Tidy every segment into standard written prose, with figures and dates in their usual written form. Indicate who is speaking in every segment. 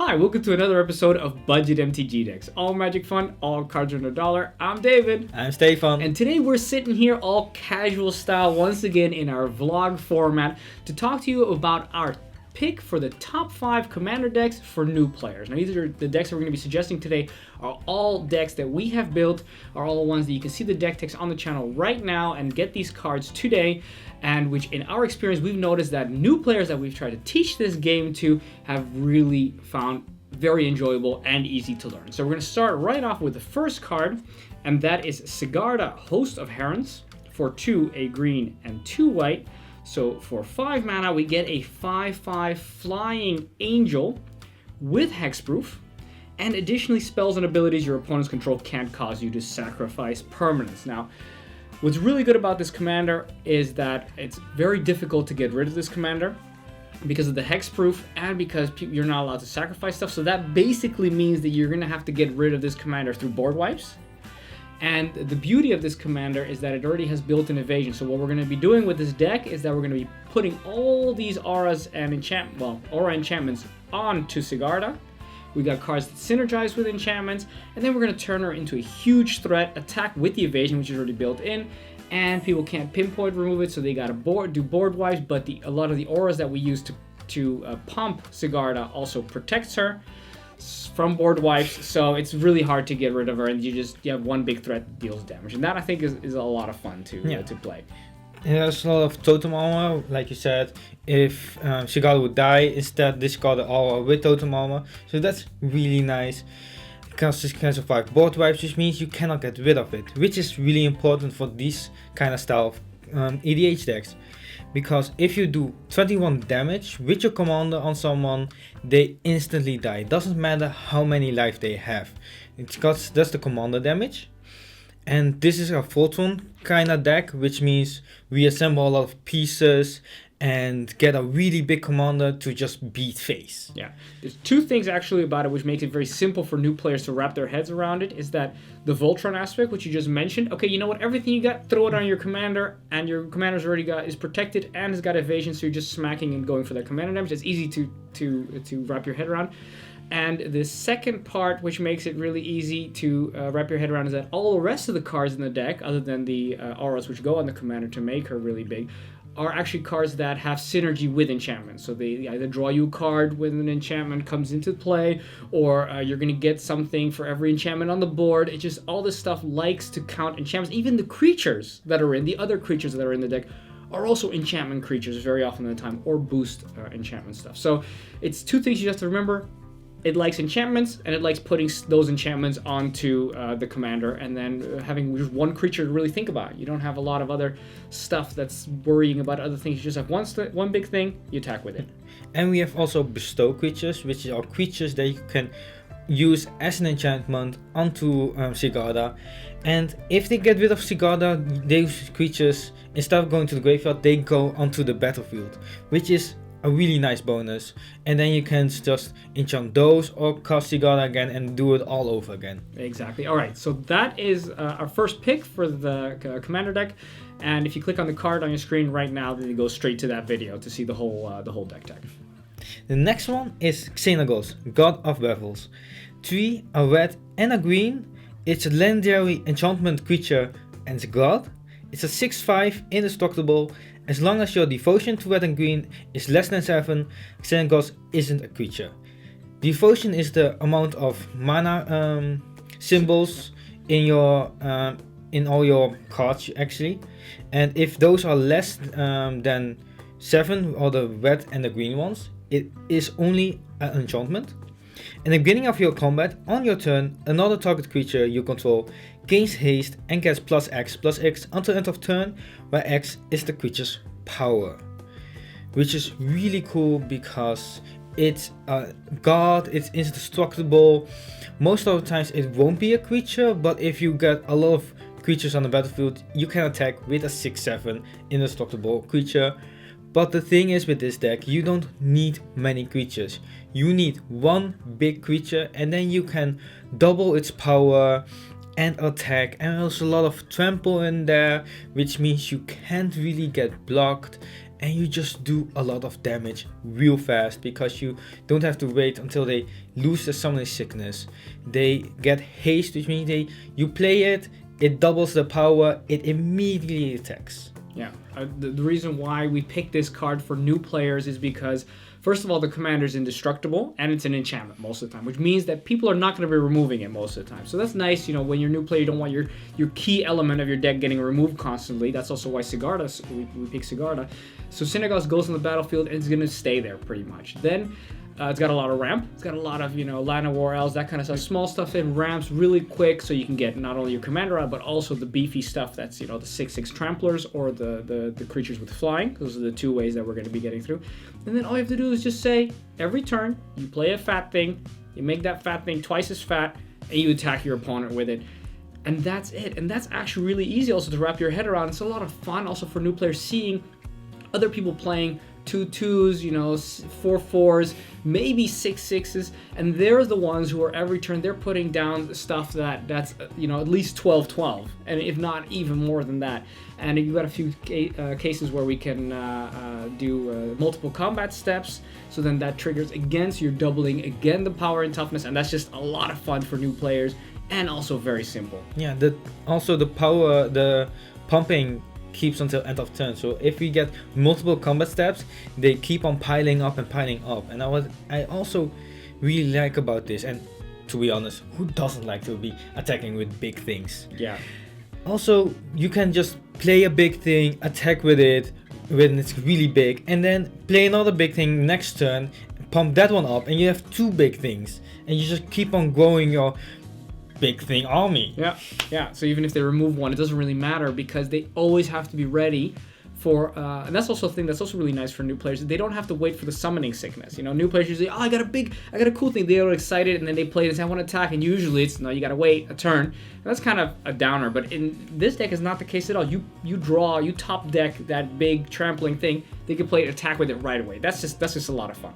Speaker 1: Hi, welcome to another episode of Budget MTG Decks. All magic fun, all cards under $1. I'm David.
Speaker 2: I'm Stefan.
Speaker 1: And today we're sitting here all casual style once again in our vlog format to talk to you about our pick for the top 5 commander decks for new players. Now these are the decks that we're going to be suggesting today are all decks that we have built, are all ones that you can see the deck text on the channel right now and get these cards today, and which in our experience we've noticed that new players that we've tried to teach this game to have really found very enjoyable and easy to learn. So we're going to start right off with the first card, and that is Cigar, Host of Herons. For 2, a green and 2 white. So for 5 mana, we get a 5/5 flying angel with hexproof, and additionally spells and abilities your opponent's control can't cause you to sacrifice permanents. Now, what's really good about this commander is that it's very difficult to get rid of this commander because of the hexproof and because you're not allowed to sacrifice stuff. So that basically means that you're going to have to get rid of this commander through board wipes. And the beauty of this commander is that it already has built-in evasion. So what we're going to be doing with this deck is that we're going to be putting all these auras and aura enchantments onto Cigar. We got cards that synergize with enchantments, and then we're going to turn her into a huge threat, attack with the evasion, which is already built in, and people can't pinpoint remove it, so they got to do board wipes. But a lot of the auras that we use to pump Cigar also protects her from board wipes, so it's really hard to get rid of her, and you have one big threat that deals damage, and that I think is a lot of fun to play.
Speaker 2: There's a lot of totem armor, like you said. If Cigar would die, instead discard the aura with totem armor, so that's really nice. Because this can survive board wipes, which means you cannot get rid of it, which is really important for this kind of style of EDH decks. Because if you do 21 damage with your commander on someone, they instantly die. Doesn't matter how many life they have. That's the commander damage. And this is a Voltron kind of deck, which means we assemble a lot of pieces and get a really big commander to just beat face.
Speaker 1: Yeah, there's 2 things actually about it which makes it very simple for new players to wrap their heads around it. Is that the Voltron aspect, which you just mentioned. Okay, you know what? Everything you got, throw it on your commander, and your commander's already is protected and has got evasion, so you're just smacking and going for that commander damage. It's easy to wrap your head around. And the second part, which makes it really easy to wrap your head around, is that all the rest of the cards in the deck, other than the auras which go on the commander to make her really big, are actually cards that have synergy with enchantments. So they either draw you a card when an enchantment comes into play, or you're going to get something for every enchantment on the board. It's just all this stuff likes to count enchantments. Even the creatures that are the other creatures that are in the deck are also enchantment creatures very often at the time, or boost enchantment stuff. So it's 2 things you have to remember. It likes enchantments, and it likes putting those enchantments onto the commander, and then having just one creature to really think about. You don't have a lot of other stuff that's worrying about other things. You just have one big thing, you attack with it.
Speaker 2: And we have also bestow creatures, which are creatures that you can use as an enchantment onto Cigar. And if they get rid of Cigar, those creatures, instead of going to the graveyard, they go onto the battlefield, which is a really nice bonus. And then you can just enchant those or cast Cigar again and do it all over again.
Speaker 1: Exactly. Alright, so that is our first pick for the commander deck. And if you click on the card on your screen right now, then you go straight to that video to see the whole deck tag.
Speaker 2: The next one is Xenagos, God of Bevels. 3, a red and a green. It's a legendary enchantment creature and it's a god. It's a 6/5 indestructible. As long as your devotion to red and green is less than 7, Xenagos isn't a creature. Devotion is the amount of mana symbols in all your cards actually, and if those are less than 7, or the red and the green ones, it is only an enchantment. In the beginning of your combat, on your turn, another target creature you control gains haste and gets +X until end of turn, where X is the creature's power. Which is really cool because it's a god, it's indestructible. Most of the times it won't be a creature, but if you get a lot of creatures on the battlefield, you can attack with a 6/7 indestructible creature. But the thing is with this deck, you don't need many creatures. You need one big creature and then you can double its power and attack, and there's a lot of trample in there, which means you can't really get blocked, and you just do a lot of damage real fast because you don't have to wait until they lose the summoning sickness. They get haste, which means you play it, it doubles the power, it immediately attacks.
Speaker 1: Yeah, the reason why we picked this card for new players is because, first of all, the commander is indestructible, and it's an enchantment most of the time, which means that people are not going to be removing it most of the time. So that's nice, when you're a new player, you don't want your key element of your deck getting removed constantly. That's also why Cigar, we pick Cigar. So Cigar goes on the battlefield, and it's going to stay there pretty much. Then it's got a lot of ramp. It's got a lot of, Line of War Elves, that kind of stuff. Small stuff in ramps really quick, so you can get not only your commander out, but also the beefy stuff that's, the 6/6 tramplers or the creatures with flying. Those are the two ways that we're going to be getting through. And then all you have to do is just say, every turn, you play a fat thing, you make that fat thing twice as fat, and you attack your opponent with it. And that's it. And that's actually really easy also to wrap your head around. It's a lot of fun also for new players seeing other people playing 2/2s, 4/4s, maybe 6/6s, and they're the ones who are every turn they're putting down stuff that's at least 12/12, and if not even more than that. And you've got a few cases where we can do multiple combat steps, so then that triggers again, so you're doubling again the power and toughness, and that's just a lot of fun for new players, and also very simple.
Speaker 2: Yeah, also the power, the pumping keeps until end of turn. So if we get multiple combat steps, they keep on piling up and piling up. And I also really like about this, and to be honest, who doesn't like to be attacking with big things?
Speaker 1: Yeah.
Speaker 2: Also, you can just play a big thing, attack with it when it's really big, and then play another big thing next turn, pump that one up, and you have two big things, and you just keep on growing your big thing army.
Speaker 1: Yeah. So even if they remove one, it doesn't really matter because they always have to be ready for. And that's also a thing that's also really nice for new players. They don't have to wait for the summoning sickness. New players usually, I got a cool thing. They get excited and then they play it and say, I want to attack. And usually it's no, you got to wait a turn. And that's kind of a downer. But in this deck, is not the case at all. You top deck that big trampling thing. They can play attack with it right away. That's just a lot of fun.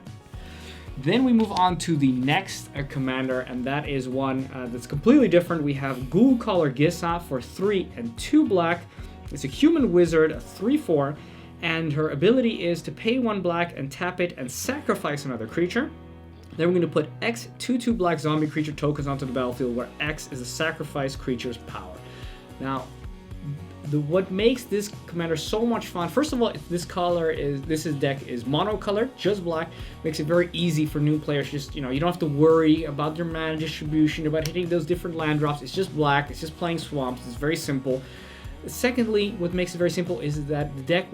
Speaker 1: Then we move on to the next commander, and that is one that's completely different. We have Ghoul Caller Gissa for 3 and 2 black. It's a human wizard, a 3/4, and her ability is to pay 1 black and tap it and sacrifice another creature. Then we're going to put X 2/2 black zombie creature tokens onto the battlefield, where X is a sacrifice creature's power. Now, what makes this commander so much fun, first of all, this deck is monocolored, just black, makes it very easy for new players. Just you don't have to worry about your mana distribution, about hitting those different land drops. It's just black, it's just playing swamps, it's very simple. Secondly, what makes it very simple is that the deck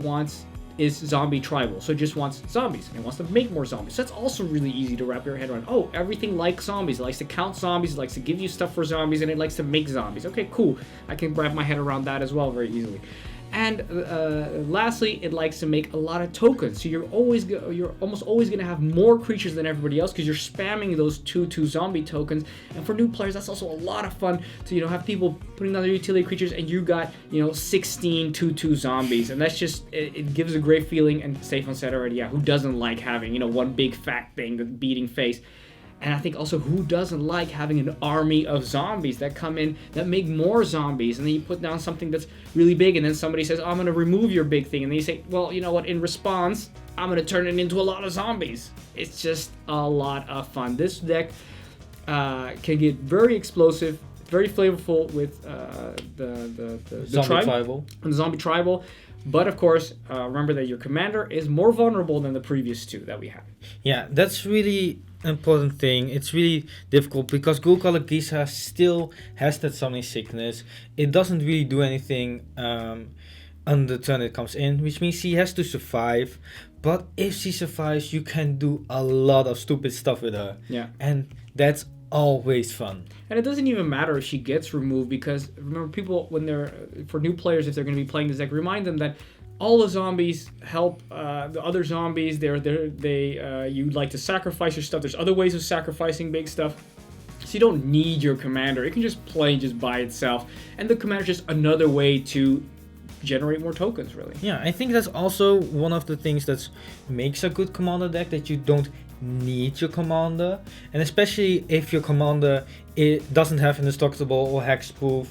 Speaker 1: is zombie tribal, so it just wants zombies, and it wants to make more zombies. So that's also really easy to wrap your head around. Oh, everything like zombies. It likes to count zombies, it likes to give you stuff for zombies, and it likes to make zombies. Okay, cool. I can wrap my head around that as well very easily. And lastly, it likes to make a lot of tokens. So you're almost always going to have more creatures than everybody else because you're spamming those 2/2 zombie tokens. And for new players, that's also a lot of fun to have people putting down their utility creatures, and you got 16 2/2 zombies, and that's just it gives a great feeling. And Stefan said already, yeah, who doesn't like having one big fat thing, the beating face. And I think also, who doesn't like having an army of zombies that come in, that make more zombies, and then you put down something that's really big, and then somebody says, oh, I'm going to remove your big thing, and then you say, well, you know what, in response, I'm going to turn it into a lot of zombies. It's just a lot of fun. This deck can get very explosive, very flavorful with the
Speaker 2: zombie tribal.
Speaker 1: And the zombie tribal. But of course, remember that your commander is more vulnerable than the previous two that we had.
Speaker 2: Yeah, that's really important thing. It's really difficult because Ghoul Caller Gissa still has that summoning sickness. It doesn't really do anything on the turn it comes in, which means she has to survive. But if she survives, you can do a lot of stupid stuff with her.
Speaker 1: Yeah.
Speaker 2: And that's always fun.
Speaker 1: And it doesn't even matter if she gets removed, because remember, people, for new players, if they're going to be playing this deck, remind them that all the zombies help the other zombies. You'd like to sacrifice your stuff. There's other ways of sacrificing big stuff. So you don't need your commander. It can just play just by itself. And the commander is just another way to generate more tokens, really.
Speaker 2: Yeah, I think that's also one of the things that makes a good commander deck, that you don't need your commander. And especially if your commander doesn't have indestructible or hexproof,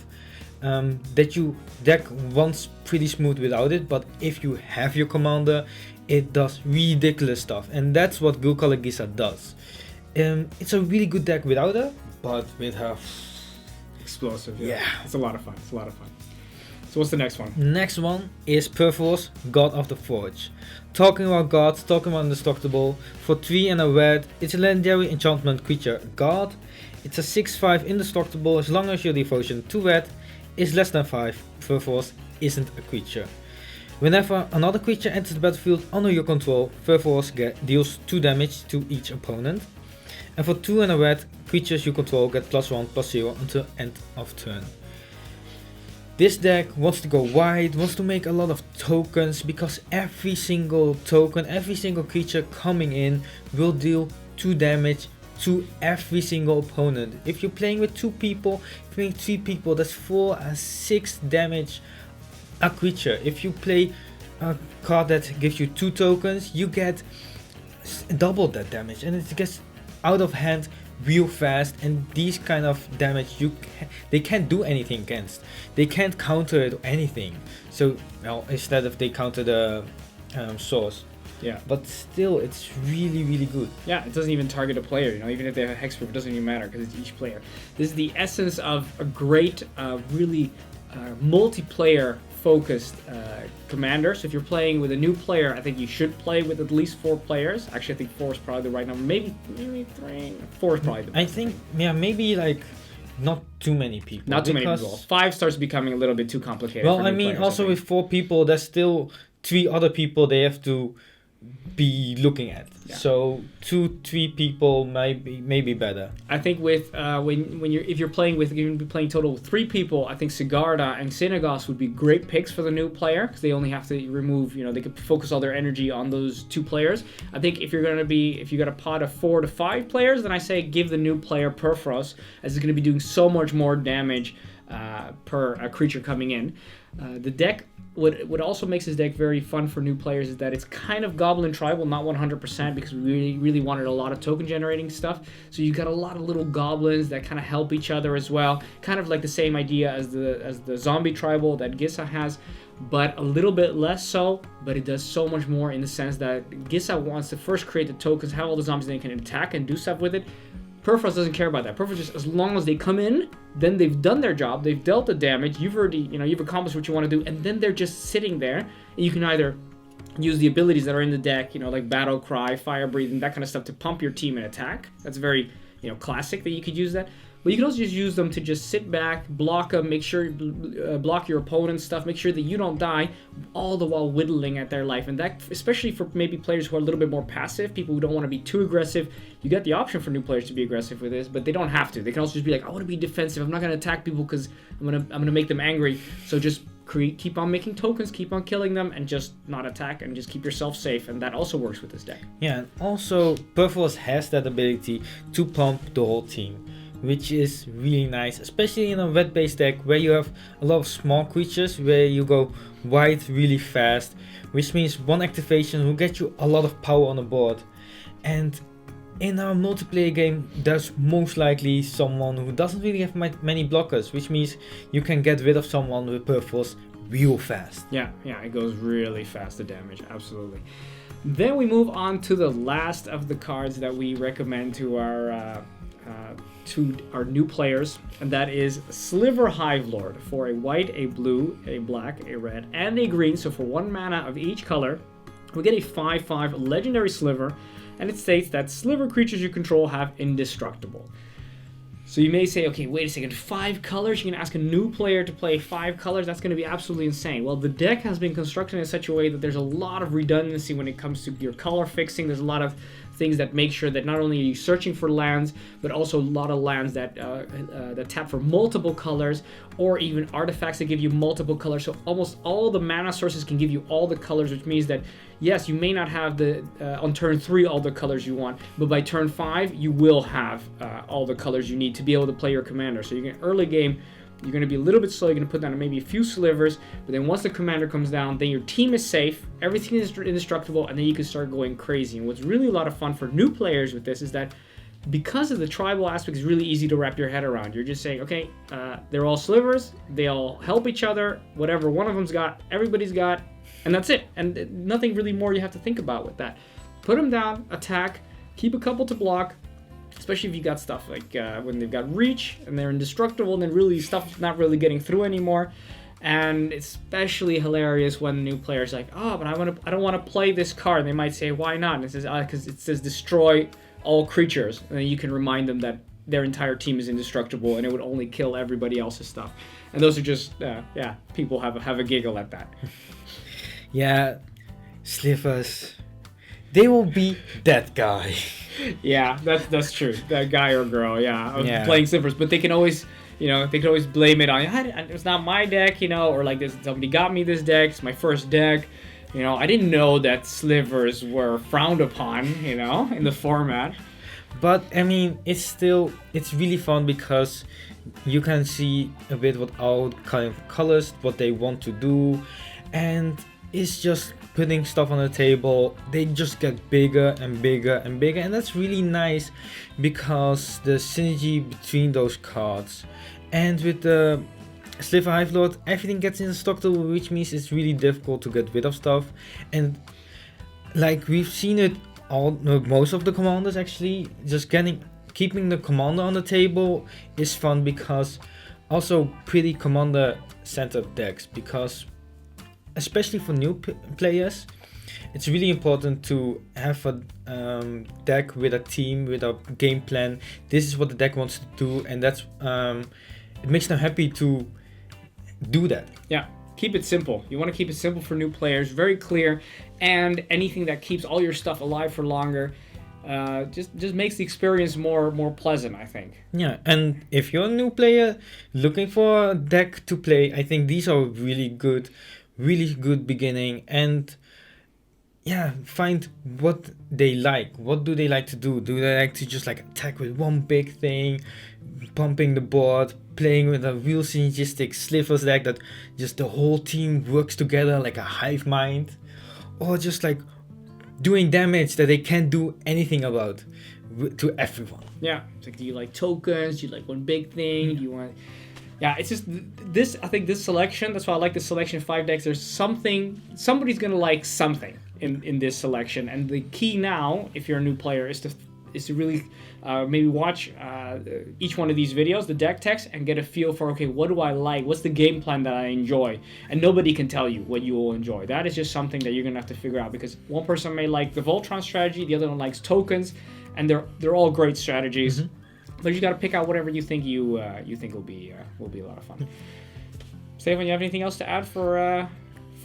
Speaker 2: that you deck runs pretty smooth without it. But if you have your commander, it does ridiculous stuff, and that's what Ghoul Color Gisa does. It's a really good deck without her, but with her,
Speaker 1: Explosive.
Speaker 2: Yeah.
Speaker 1: It's a lot of fun. So what's the next one?
Speaker 2: next one is Perforce, God of the Forge. Talking about gods, talking about indestructible. For 3 and a red, it's a legendary enchantment creature, God. It's a 6/5 indestructible as long as your devotion to red is less than 5. Perforce isn't a creature. Whenever another creature enters the battlefield under your control, Perforce deals 2 damage to each opponent. And for 2 and a red, creatures you control get +1/+0 until end of turn. This deck wants to go wide, wants to make a lot of tokens, because every single token, every single creature coming in will deal 2 damage to every single opponent. If you're playing with 2 people, if you're playing 3 people, that's 4 and 6 damage a creature. If you play a card that gives you 2 tokens, you get double that damage, and it gets out of hand real fast. And these kind of damage they can't do anything against. They can't counter it or anything. So well, instead of they counter the source.
Speaker 1: Yeah.
Speaker 2: But still, it's really good.
Speaker 1: Yeah, it doesn't even target a player, you know, even if they have hexproof, it doesn't even matter because it's each player. This is the essence of a great, really multiplayer focused commander. So if you're playing with a new player, I think you should play with at least 4 players. Actually, I think 4 is probably the right number. Maybe 3. 4 is probably the best.
Speaker 2: I think, yeah, maybe like not too many people.
Speaker 1: Not too many people. 5 starts becoming a little bit too complicated.
Speaker 2: Well,
Speaker 1: for
Speaker 2: I
Speaker 1: new
Speaker 2: mean,
Speaker 1: players,
Speaker 2: also
Speaker 1: I think.
Speaker 2: with 4 people, there's still 3 other people they have to be looking at.
Speaker 1: Yeah.
Speaker 2: So 2-3 people might be better.
Speaker 1: I think with if you're playing with, you're gonna be playing total with 3 people, I think Cigar and Xenagos would be great picks for the new player, because they only have to remove, you know, they could focus all their energy on those 2 players. I think if you got a pot of 4 to 5 players, then I say give the new player Perforce, as it's going to be doing so much more damage per creature coming in. The deck, what also makes this deck very fun for new players is that it's kind of Goblin Tribal, not 100%, because we really wanted a lot of token generating stuff. So you got a lot of little goblins that kind of help each other as well, kind of like the same idea as the Zombie Tribal that Gisa has, but a little bit less so. But it does so much more in the sense that Gisa wants to first create the tokens, have all the zombies they can attack and do stuff with it. Perforce doesn't care about that. Perforce just, as long as they come in, then they've done their job, they've dealt the damage, you've accomplished what you want to do, and then they're just sitting there, and you can either use the abilities that are in the deck, you know, like Battle Cry, Fire Breathing, that kind of stuff to pump your team and attack. That's very, you know, classic that you could use that. But you can also just use them to just sit back, block them, make sure block your opponent's stuff, make sure that you don't die, all the while whittling at their life. And that, especially for maybe players who are a little bit more passive, people who don't want to be too aggressive, you got the option for new players to be aggressive with this, but they don't have to. They can also just be like, I want to be defensive. I'm not going to attack people because I'm gonna make them angry. So just keep on making tokens, keep on killing them, and just not attack, and just keep yourself safe. And that also works with this deck.
Speaker 2: Yeah, and also Perforce has that ability to pump the whole team, which is really nice, especially in a red-based deck where you have a lot of small creatures, where you go wide really fast, which means one activation will get you a lot of power on the board. And in our multiplayer game, there's most likely someone who doesn't really have many blockers, which means you can get rid of someone with Perforce real fast.
Speaker 1: Yeah, it goes really fast, the damage, absolutely. Then we move on to the last of the cards that we recommend to our new players, and that is Sliver Hive Lord. For a white, a blue, a black, a red, and a green, so for 1 mana of each color, we get a 5/5 legendary Sliver, and it states that Sliver creatures you control have indestructible. So you may say, okay, wait a second, 5 colors? You can ask a new player to play 5 colors? That's going to be absolutely insane. Well, the deck has been constructed in such a way that there's a lot of redundancy when it comes to your color fixing. There's a lot of things that make sure that not only are you searching for lands, but also a lot of lands that tap for multiple colors, or even artifacts that give you multiple colors. So almost all the mana sources can give you all the colors, which means that yes, you may not have on turn 3 all the colors you want, but by turn 5 you will have all the colors you need to be able to play your commander. So you can early game, you're going to be a little bit slow, you're going to put down maybe a few slivers, but then once the commander comes down, then your team is safe, everything is indestructible, and then you can start going crazy. And what's really a lot of fun for new players with this is that because of the tribal aspect, it's really easy to wrap your head around. You're just saying, okay, they're all slivers, they all help each other, whatever one of them's got, everybody's got, and that's it. And nothing really more you have to think about with that. Put them down, attack, keep a couple to block, especially if you got stuff like when they've got reach and they're indestructible, and then really stuff's not really getting through anymore. And it's especially hilarious when new players like, oh, but I don't want to play this card. And they might say, why not? And it says, because it says destroy all creatures, and then you can remind them that their entire team is indestructible and it would only kill everybody else's stuff. And those are just, people have a giggle at that.
Speaker 2: Yeah, slivers. They will be that guy.
Speaker 1: Yeah, that's true. That guy or girl, playing slivers, but they can always. They could always blame it on, it's not my deck, or like this, somebody got me this deck, it's my first deck. I didn't know that slivers were frowned upon, in the format.
Speaker 2: But, I mean, it's really fun because you can see a bit what all kind of colors, what they want to do. And it's just putting stuff on the table. They just get bigger and bigger and bigger. And that's really nice because the synergy between those cards. And with the Sliver Hive Lord, everything gets indestructible, which means it's really difficult to get rid of stuff. And like we've seen it most of the commanders actually, just keeping the commander on the table is fun because also pretty commander centered decks, because especially for new players, it's really important to have a deck with a team, with a game plan. This is what the deck wants to do, and that's it makes them happy to do that.
Speaker 1: Yeah, keep it simple. You want to keep it simple for new players, very clear, and anything that keeps all your stuff alive for longer just makes the experience more pleasant, I think.
Speaker 2: Yeah, and if you're a new player looking for a deck to play, I think these are really good beginning. And yeah, find what they like. What do they like to do? Do they like to just like attack with one big thing, pumping the board, playing with a real synergistic slivers deck that just the whole team works together like a hive mind, or just like doing damage that they can't do anything about to everyone?
Speaker 1: Yeah, it's like, do you like tokens? Do you like one big thing? Do you want? Yeah, it's just this. I think this selection. That's why I like the selection 5 decks. There's somebody's gonna like something in this selection, and the key now, if you're a new player, is to really maybe watch each one of these videos, the deck text, and get a feel for, okay, what do I like? What's the game plan that I enjoy? And nobody can tell you what you will enjoy. That is just something that you're gonna have to figure out, because one person may like the Voltron strategy, the other one likes tokens, and they're all great strategies. Mm-hmm. But you got to pick out whatever you think you think will be a lot of fun. Stefan, you have anything else to add for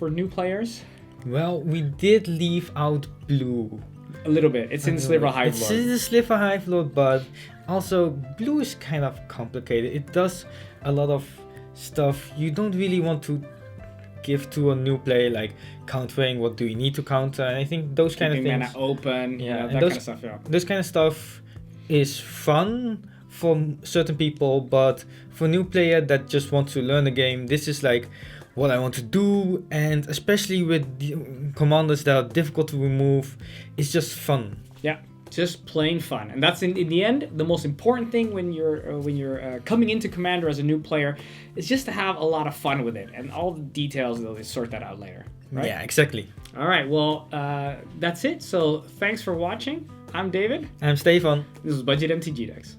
Speaker 1: new players?
Speaker 2: Well, we did leave out blue.
Speaker 1: A little bit. It's in Sliver Hive Lord.
Speaker 2: It's in the Sliver Hive Lord, but also blue is kind of complicated. It does a lot of stuff you don't really want to give to a new player, like countering. What do you need to counter? And I think those kind of things.
Speaker 1: Mana open.
Speaker 2: Yeah,
Speaker 1: that kind of stuff. Yeah.
Speaker 2: Those kind of stuff is fun for certain people, but for new player that just want to learn the game, this is like what I want to do. And especially with the commanders that are difficult to remove, it's just fun.
Speaker 1: Yeah, just plain fun. And that's in the end the most important thing when you're coming into Commander as a new player, is just to have a lot of fun with it, and all the details, they'll sort that out later, right?
Speaker 2: Yeah, exactly.
Speaker 1: All right, well, that's it. So thanks for watching. I'm David.
Speaker 2: I'm Stefan.
Speaker 1: This is Budget MTG Decks.